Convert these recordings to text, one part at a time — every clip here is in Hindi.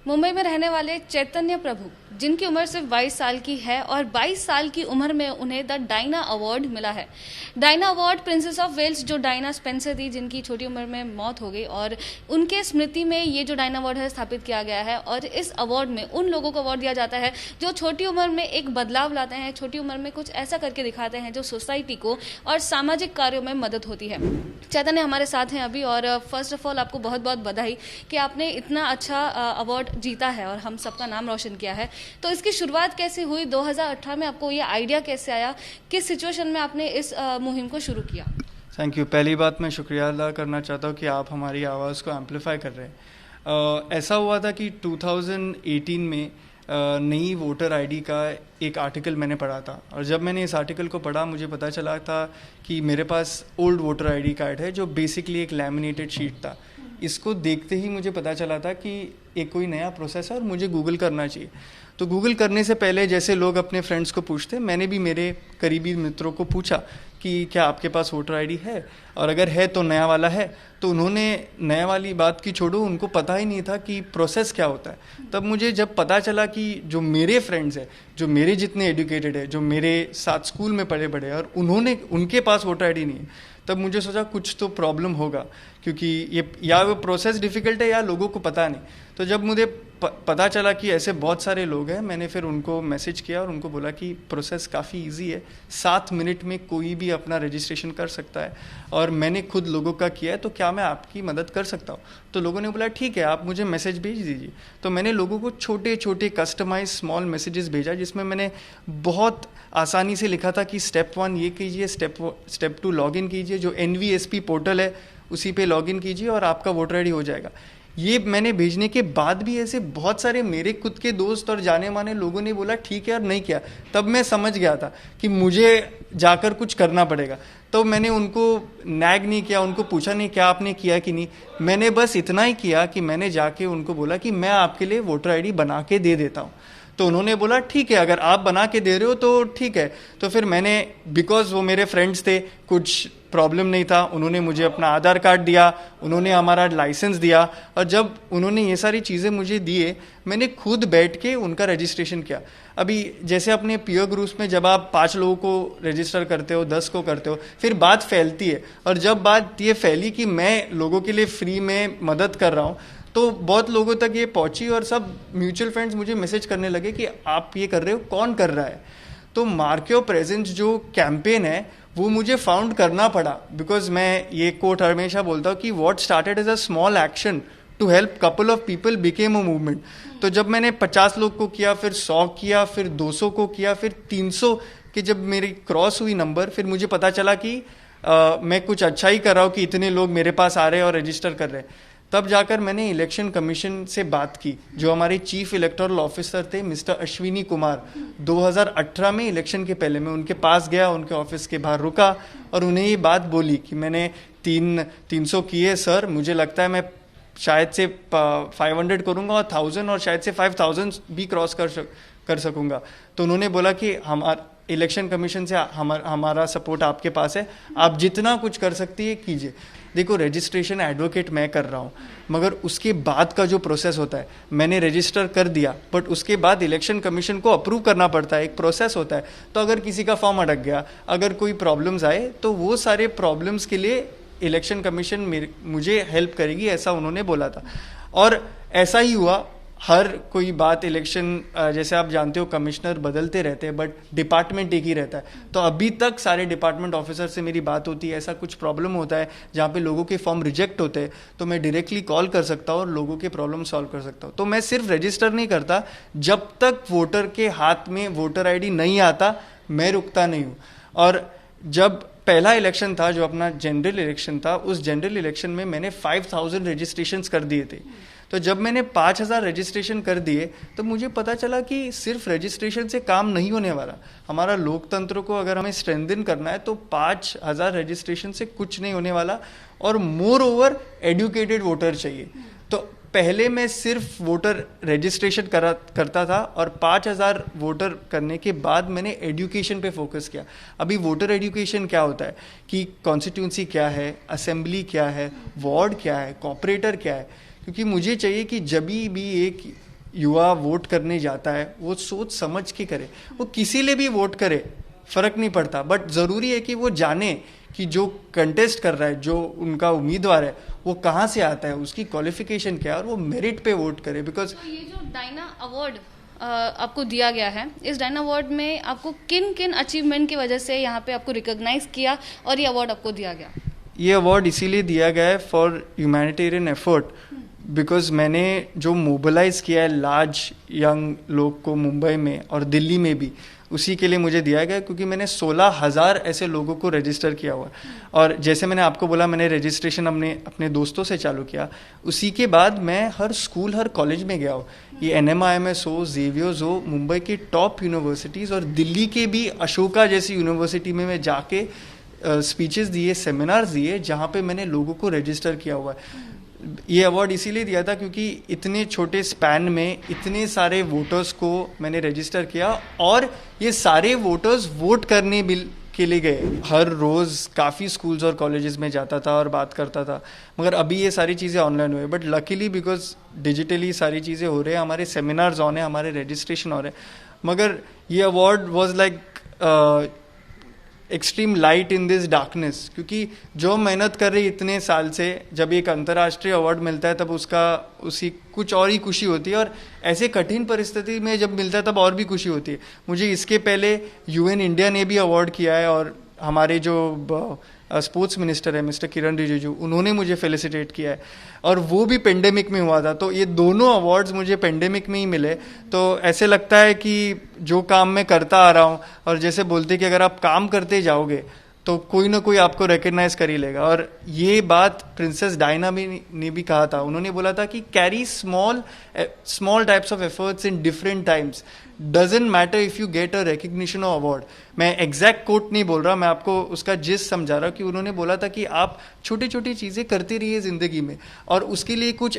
मुंबई में रहने वाले चैतन्य प्रभु, जिनकी उम्र सिर्फ 22 साल की है और 22 साल की उम्र में उन्हें द डायना अवार्ड मिला है। Diana award princess of Wales जो डायना स्पेंसर थी, जिनकी छोटी उम्र में मौत हो गई, और उनके स्मृति में ये जो डायना अवार्ड है स्थापित किया गया है। और इस अवार्ड में उन लोगों को अवार्ड दिया जाता है जो छोटी उम्र में एक बदलाव लाते हैं, छोटी उम्र में कुछ ऐसा करके दिखाते हैं जो सोसाइटी को और सामाजिक कार्यों में मदद होती है। चैतन्य हमारे साथ हैं अभी, और फर्स्ट ऑफ ऑल आपको बहुत बहुत बधाई कि आपने इतना अच्छा अवार्ड जीता है और हम सबका नाम रोशन किया है। तो इसकी शुरुआत कैसे हुई? 2018 में आपको ये आइडिया कैसे आया? किस सिचुएशन में आपने इस मुहिम को शुरू किया? Thank you. पहली बात मैं शुक्रिया अदा करना चाहता हूँ कि आप हमारी आवाज़ को एम्पलीफाई कर रहे हैं। ऐसा हुआ था कि 2018 में नई वोटर आईडी का एक आर्टिकल मैंने पढ़ा था, और जब मैंने इस आर्टिकल को पढ़ा मुझे पता चला था कि मेरे पास ओल्ड वोटर आईडी कार्ड है जो बेसिकली एक लैमिनेटेड शीट था। इसको देखते ही मुझे पता चला था कि एक कोई नया प्रोसेस है और मुझे गूगल करना चाहिए। तो गूगल करने से पहले जैसे लोग अपने फ्रेंड्स को पूछते, मैंने भी मेरे करीबी मित्रों को पूछा कि क्या आपके पास वोटर आईडी है, और अगर है तो नया वाला है। तो उन्होंने नया वाली बात की छोड़ो, उनको पता ही नहीं था कि प्रोसेस क्या होता है। तब मुझे जब पता चला कि जो मेरे फ्रेंड्स हैं, जो मेरे जितने एजुकेटेड है, जो मेरे साथ स्कूल में पढ़े बड़े, और उनके पास वोटर आईडी नहीं है, तब मुझे सोचा कुछ तो प्रॉब्लम होगा, क्योंकि ये या वो प्रोसेस डिफ़िकल्ट है या लोगों को पता नहीं। तो जब मुझे पता चला कि ऐसे बहुत सारे लोग हैं, मैंने फिर उनको मैसेज किया और उनको बोला कि प्रोसेस काफ़ी इजी है, 7 मिनट में कोई भी अपना रजिस्ट्रेशन कर सकता है, और मैंने खुद लोगों का किया है, तो क्या मैं आपकी मदद कर सकता हूँ? तो लोगों ने बोला ठीक है, आप मुझे मैसेज भेज दीजिए। तो मैंने लोगों को छोटे छोटे कस्टमाइज स्मॉल मैसेजेस भेजा, जिसमें मैंने बहुत आसानी से लिखा था कि स्टेप 1 ये कीजिए, स्टेप 2 लॉगिन कीजिए, जो NVSP पोर्टल है उसी पे लॉगिन कीजिए और आपका वोटर आईडी हो जाएगा। ये मैंने भेजने के बाद भी ऐसे बहुत सारे मेरे खुद के दोस्त और जाने माने लोगों ने बोला ठीक है और नहीं किया। तब मैं समझ गया था कि मुझे जाकर कुछ करना पड़ेगा। तो मैंने उनको नैग नहीं किया, उनको पूछा नहीं क्या आपने किया कि नहीं। मैंने बस इतना ही किया कि मैंने जाके उनको बोला कि मैं आपके लिए वोटर आईडी बना के दे देता हूँ। तो उन्होंने बोला ठीक है, अगर आप बना के दे रहे हो तो ठीक है। तो फिर मैंने, बिकॉज वो मेरे फ्रेंड्स थे, कुछ प्रॉब्लम नहीं था, उन्होंने मुझे अपना आधार कार्ड दिया, उन्होंने हमारा लाइसेंस दिया, और जब उन्होंने ये सारी चीज़ें मुझे दिए, मैंने खुद बैठ के उनका रजिस्ट्रेशन किया। अभी जैसे अपने पीयर ग्रुप्स में जब आप 5 लोगों को रजिस्टर करते हो, 10 को करते हो, फिर बात फैलती है, और जब बात ये फैली कि मैं लोगों के लिए फ्री में मदद कर रहा हूँ, तो बहुत लोगों तक ये पहुंची, और सब म्यूचुअल फंड्स मुझे मैसेज करने लगे कि आप ये कर रहे हो, कौन कर रहा है? तो मार्क योर प्रेजेंस जो कैंपेन है वो मुझे फाउंड करना पड़ा, बिकॉज मैं ये कोट हमेशा बोलता हूँ कि what started as a small action to help couple of people became a movement. तो जब मैंने 50 लोग को किया, फिर 100 किया, फिर 200 को किया, फिर 300 के जब मेरी क्रॉस हुई नंबर, फिर मुझे पता चला कि मैं कुछ अच्छा ही कर रहा हूँ कि इतने लोग मेरे पास आ रहे हैं और रजिस्टर कर रहे हैं। तब जाकर मैंने इलेक्शन कमीशन से बात की, जो हमारे चीफ इलेक्टोरल ऑफिसर थे मिस्टर अश्विनी कुमार। 2018 में इलेक्शन के पहले मैं उनके पास गया, उनके ऑफिस के बाहर रुका और उन्हें ये बात बोली कि मैंने 300 किए सर, मुझे लगता है मैं शायद से 500 करूंगा और 1000 और शायद से 5000 भी क्रॉस कर सकूंगा। तो उन्होंने बोला कि इलेक्शन कमीशन से हमारा सपोर्ट आपके पास है, आप जितना कुछ कर सकती है कीजिए। देखो, रजिस्ट्रेशन एडवोकेट मैं कर रहा हूँ, मगर उसके बाद का जो प्रोसेस होता है, मैंने रजिस्टर कर दिया, बट उसके बाद इलेक्शन कमीशन को अप्रूव करना पड़ता है, एक प्रोसेस होता है। तो अगर किसी का फॉर्म अटक गया, अगर कोई प्रॉब्लम्स आए, तो वो सारे प्रॉब्लम्स के लिए इलेक्शन कमीशन मुझे हेल्प करेगी, ऐसा उन्होंने बोला था। और ऐसा ही हुआ। हर कोई बात इलेक्शन, जैसे आप जानते हो कमिश्नर बदलते रहते हैं, बट डिपार्टमेंट एक ही रहता है। तो अभी तक सारे डिपार्टमेंट ऑफिसर से मेरी बात होती है। ऐसा कुछ प्रॉब्लम होता है जहाँ पे लोगों के फॉर्म रिजेक्ट होते हैं, तो मैं डायरेक्टली कॉल कर सकता हूँ और लोगों के प्रॉब्लम सॉल्व कर सकता हूँ। तो मैं सिर्फ रजिस्टर नहीं करता, जब तक वोटर के हाथ में वोटर आईडी नहीं आता मैं रुकता नहीं हूँ। और जब पहला इलेक्शन था, जो अपना जनरल इलेक्शन था, उस जनरल इलेक्शन में मैंने 5000 रजिस्ट्रेशंस कर दिए थे। तो जब मैंने 5000 रजिस्ट्रेशन कर दिए, तो मुझे पता चला कि सिर्फ रजिस्ट्रेशन से काम नहीं होने वाला। हमारा लोकतंत्र को अगर हमें स्ट्रेंथन करना है तो 5000 रजिस्ट्रेशन से कुछ नहीं होने वाला, और मोर ओवर एडुकेटेड वोटर चाहिए। तो पहले मैं सिर्फ वोटर रजिस्ट्रेशन करता था, और 5000 वोटर करने के बाद मैंने एजुकेशन पे फोकस किया। अभी वोटर एजुकेशन क्या होता है कि कॉन्स्टिट्यूंसी क्या है, असेंबली क्या है, वार्ड क्या है, कॉर्पोरेटर क्या है, क्योंकि मुझे चाहिए कि जब भी एक युवा वोट करने जाता है वो सोच समझ के करे, वो किसी लिए भी वोट करे फर्क नहीं पड़ता, बट ज़रूरी है कि वो जाने कि जो कंटेस्ट कर रहा है, जो उनका उम्मीदवार है, वो कहाँ से आता है, उसकी क्वालिफिकेशन क्या है, और वो मेरिट पे वोट करे। बिकॉज ये जो डायना अवार्ड आपको दिया गया है, इस डायना अवार्ड में आपको किन किन अचीवमेंट की वजह से यहाँ पे आपको रिकॉग्नाइज किया और ये अवार्ड आपको दिया गया? ये अवार्ड इसीलिए दिया गया है फॉर ह्यूमैनिटेरियन एफर्ट, बिकॉज मैंने जो मोबिलाइज किया है लार्ज यंग लोग को मुंबई में और दिल्ली में भी, उसी के लिए मुझे दिया गया, क्योंकि मैंने 16,000 ऐसे लोगों को रजिस्टर किया हुआ। और जैसे मैंने आपको बोला, मैंने रजिस्ट्रेशन अपने दोस्तों से चालू किया, उसी के बाद मैं हर स्कूल हर कॉलेज में गया हूँ। ये NMIMS हो, जेवियर्स हो, मुंबई के टॉप यूनिवर्सिटीज़ और दिल्ली के भी अशोका जैसी यूनिवर्सिटी में मैं जाके स्पीचेस दिए, सेमिनार्स दिए, जहाँ पे मैंने लोगों को रजिस्टर किया हुआ है। ये अवार्ड इसीलिए दिया था क्योंकि इतने छोटे स्पैन में इतने सारे वोटर्स को मैंने रजिस्टर किया, और ये सारे वोटर्स वोट करने के लिए गए। हर रोज़ काफ़ी स्कूल्स और कॉलेजेस में जाता था और बात करता था, मगर अभी ये सारी चीज़ें ऑनलाइन हुए, बट लकीली बिकॉज डिजिटली सारी चीज़ें हो रही है, हमारे सेमिनार्स ऑन है, हमारे रजिस्ट्रेशन हो रहे हैं। मगर ये award was like extreme light in this darkness, क्योंकि जो मेहनत कर रही इतने साल से, जब एक अंतर्राष्ट्रीय अवार्ड मिलता है तब उसी कुछ और ही खुशी होती है, और ऐसे कठिन परिस्थिति में जब मिलता है तब और भी खुशी होती है। मुझे इसके पहले UN इंडिया ने भी अवार्ड किया है, और हमारे जो स्पोर्ट्स मिनिस्टर है मिस्टर किरण रिजिजू, उन्होंने मुझे फेलिसिटेट किया है, और वो भी पेंडेमिक में हुआ था। तो ये दोनों अवार्ड्स मुझे पेंडेमिक में ही मिले। तो ऐसे लगता है कि जो काम मैं करता आ रहा हूँ, और जैसे बोलते कि अगर आप काम करते जाओगे तो कोई ना कोई आपको रिकग्नाइज कर ही लेगा। और ये बात प्रिंसेस डायना ने भी कहा था, उन्होंने बोला था कि carry small types of efforts in different times, doesn't matter if you get a recognition और अवार्ड। मैं एग्जैक्ट कोट नहीं बोल रहा, मैं आपको उसका जिस्ट समझा रहा हूँ कि उन्होंने बोला था कि आप छोटी छोटी चीज़ें करते रहिए ज़िंदगी में, और उसके लिए कुछ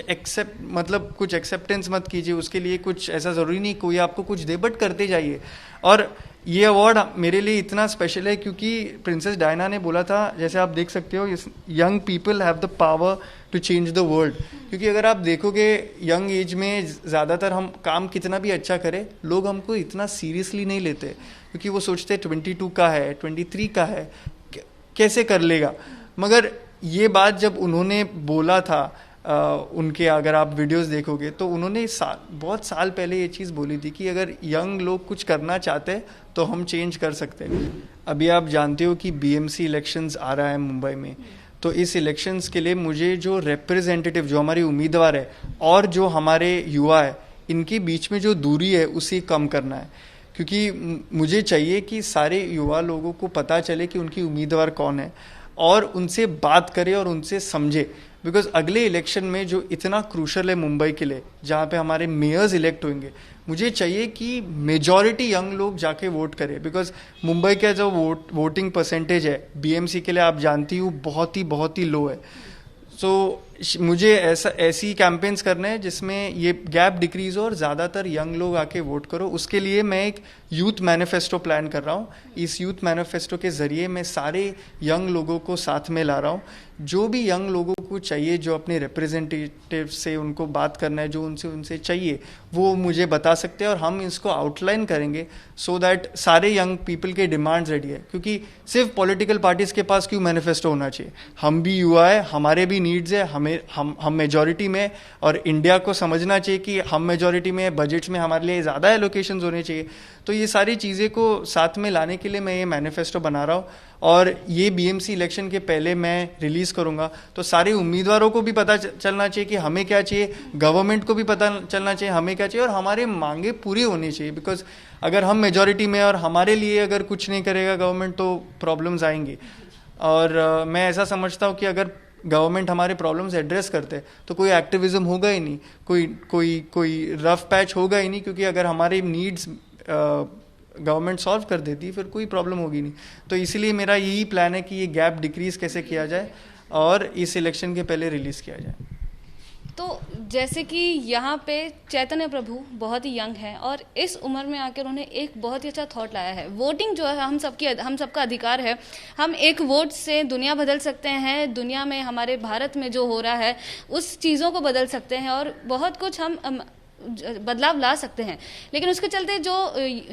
कुछ एक्सेप्टेंस मत कीजिए, उसके लिए कुछ ऐसा ज़रूरी नहीं कोई आपको कुछ दे, बट करते जाइए। और ये अवार्ड मेरे लिए इतना स्पेशल है क्योंकि प्रिंसेस डायना ने बोला था, जैसे आप देख सकते हो, young people have the power to change the world. क्योंकि अगर आप देखोगे यंग एज में ज़्यादातर हम काम कितना भी अच्छा करें, लोग हमको इतना सीरियसली नहीं लेते, क्योंकि वो सोचते 22 का है, 23 का है, कैसे कर लेगा। मगर ये बात जब उन्होंने बोला था, उनके अगर आप वीडियोस देखोगे तो उन्होंने बहुत साल पहले ये चीज़ बोली थी कि अगर यंग लोग कुछ करना चाहते हैं तो हम चेंज कर सकते हैं। अभी आप जानते हो कि BMC इलेक्शंस आ रहा है मुंबई में, तो इस इलेक्शंस के लिए मुझे जो रिप्रेजेंटेटिव, जो हमारी उम्मीदवार है और जो हमारे युवा है, इनके बीच में जो दूरी है उसे कम करना है। क्योंकि मुझे चाहिए कि सारे युवा लोगों को पता चले कि उनकी उम्मीदवार कौन है, और उनसे बात करे और उनसे समझे। बिकॉज अगले इलेक्शन में जो इतना क्रूशल है मुंबई के लिए, जहाँ पे हमारे मेयर्स इलेक्ट होंगे, मुझे चाहिए कि मेजॉरिटी यंग लोग जाके वोट करें। बिकॉज मुंबई का जो वोटिंग परसेंटेज है BMC के लिए, आप जानती हो, बहुत ही लो है। सो मुझे ऐसी कैंपेन्स करने हैं जिसमें ये गैप डिक्रीज हो और ज़्यादातर यंग लोग आके वोट करो। उसके लिए मैं एक यूथ मैनिफेस्टो प्लान कर रहा हूँ। इस यूथ मैनिफेस्टो के ज़रिए मैं सारे यंग लोगों को साथ में ला रहा हूँ। जो भी यंग लोगों को चाहिए, जो अपने रिप्रेजेंटेटिव से उनको बात करना है, जो उनसे चाहिए, वो मुझे बता सकते हैं, और हम इसको आउटलाइन करेंगे सो दैट सारे यंग पीपल के डिमांड्स रेडी है। क्योंकि सिर्फ पॉलिटिकल पार्टीज़ के पास क्यों मैनिफेस्टो होना चाहिए, हम भी युवा है, हमारे भी नीड्स है, हम मेजॉरिटी में, और इंडिया को समझना चाहिए कि हम मेजॉरिटी में, बजट्स में हमारे लिए ज़्यादा एलोकेशंस होने चाहिए। तो ये सारी चीज़ें को साथ में लाने के लिए मैं ये मैनिफेस्टो बना रहा हूँ, और ये BMC इलेक्शन के पहले मैं रिलीज़ करूँगा। तो सारे उम्मीदवारों को भी पता चलना चाहिए कि हमें क्या चाहिए, गवर्नमेंट को भी पता चलना चाहिए हमें क्या चाहिए, और हमारे मांगे पूरी होनी चाहिए। बिकॉज अगर हम मेजॉरिटी में और हमारे लिए अगर कुछ नहीं करेगा गवर्नमेंट, तो प्रॉब्लम्स आएंगी। और मैं ऐसा समझता हूँ कि अगर गवर्नमेंट हमारे प्रॉब्लम्स एड्रेस करते तो कोई एक्टिविज्म होगा ही नहीं, कोई रफ पैच होगा ही नहीं। क्योंकि अगर हमारे नीड्स गवर्नमेंट सॉल्व कर देती, फिर कोई प्रॉब्लम होगी नहीं। तो इसीलिए मेरा यही प्लान है कि ये गैप डिक्रीज कैसे किया जाए और इस इलेक्शन के पहले रिलीज़ किया जाए। तो जैसे कि यहाँ पे चैतन्य प्रभु बहुत ही यंग हैं, और इस उम्र में आकर उन्होंने एक बहुत ही अच्छा थॉट लाया है। वोटिंग जो है हम सबका अधिकार है, हम एक वोट से दुनिया बदल सकते हैं। दुनिया में, हमारे भारत में जो हो रहा है उस चीज़ों को बदल सकते हैं, और बहुत कुछ हम बदलाव ला सकते हैं। लेकिन उसके चलते जो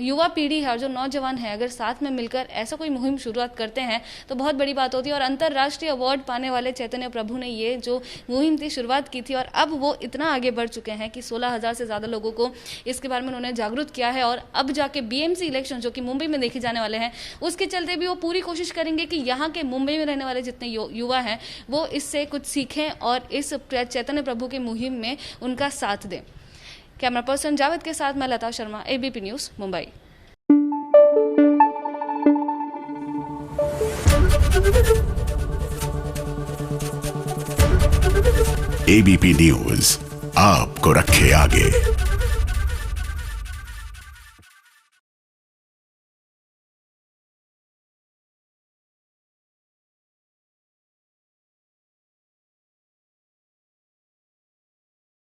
युवा पीढ़ी है और जो नौजवान है, अगर साथ में मिलकर ऐसा कोई मुहिम शुरुआत करते हैं तो बहुत बड़ी बात होती है। और अंतर्राष्ट्रीय अवार्ड पाने वाले चैतन्य प्रभु ने ये जो मुहिम थी शुरुआत की थी, और अब वो इतना आगे बढ़ चुके हैं कि 16,000 से ज़्यादा लोगों को इसके बारे में उन्होंने जागरूक किया है। और अब जाके बीएमसी इलेक्शन जो कि मुंबई में देखे जाने वाले हैं, उसके चलते भी वो पूरी कोशिश करेंगे कि यहाँ के मुंबई में रहने वाले जितने युवा हैं वो इससे कुछ सीखें और इस चैतन्य प्रभु की मुहिम में उनका साथ दें। कैमरा पर्सन जावेद के साथ मैं Lata Sharma, ABP news, Mumbai. ABP news आपको रखे आगे।